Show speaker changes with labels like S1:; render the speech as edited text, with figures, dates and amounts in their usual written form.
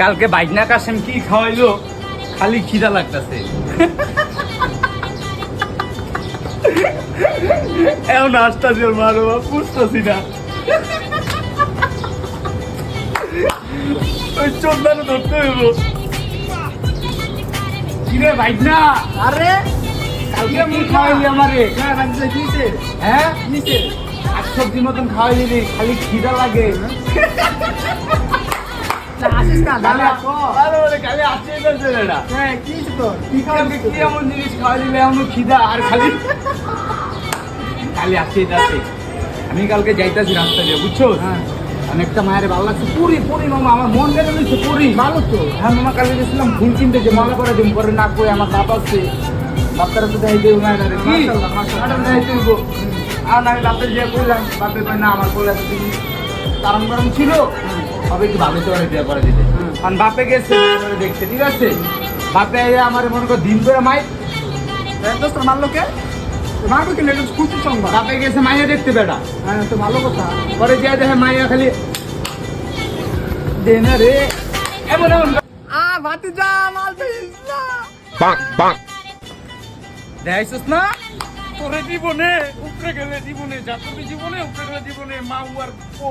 S1: কালকে বাইকনা কাশেম কি খাওয়াইলো, খালি খিদা লাগতেছে। এখন আসতেছি ওর মা বাবা, বুঝতেছি না ওই চোদ্দারে ধরতে হইব। কিরে বাইকনা,
S2: আরে
S1: কালকে কি খাওয়াইলি আমারে?
S2: হ্যাঁ রাখছে কিসে
S1: হ্যাঁ
S2: কিসে
S1: শাক সবজির মতন খাওয়াইলি, খালি খিদা লাগে।
S2: আসিস না দাঁড়া
S1: খালি আসছে না।
S2: হ্যাঁ কি তোর কি
S1: কালকে কি এমন জিনিস খাওয়াই দিলে এমন খিদা আর খালি খালি আসছে যাচ্ছে। আমি কালকে যাইতাছি রাস্তা দিয়ে, বুঝছো?
S2: হ্যাঁ
S1: অনেকটা মায়ের ভালো লাগছে। পুরি পুরি মামা, আমার মন কেটে নিচ্ছে পুরি।
S2: ভালো তো
S1: হ্যাঁ মামা, কালকে গেছিলাম ফুল কিনতে, যে মনে করে দিন করে না করে আমার বাপ আছে, বাপটারা তো দেয় দেবো মায়ের কি
S2: মাশাআল্লাহ, মাশাআল্লাহ।
S1: দেয় দেব। আর আমি বাপের যে বললাম, বাপের কয় না আমার বলে এতদিন কারণ গরম ছিল, হবে কি ভাবে তো বিয়ে করে দিতে। কারণ বাপে গেছে মায়ের দেখতে, ঠিক আছে? বাপে আমার মনে কর দিন করে মাই
S2: দোস্ত মারলো কে মারবো কি লেটুস খুশি সংবাদ
S1: বাপে গেছে মাইয়া দেখতে বেটা।
S2: হ্যাঁ তো ভালো কথা
S1: পরে যে দেখে মাইয়া খালি দে না রে, এমন এমন
S2: ভাতিজা মাল পেয়েছিস না
S1: দেখাইছিস না? তোরে জীবনে উপরে গেলে জীবনে, যা তুমি জীবনে উপরে গেলে জীবনে, মা আর ও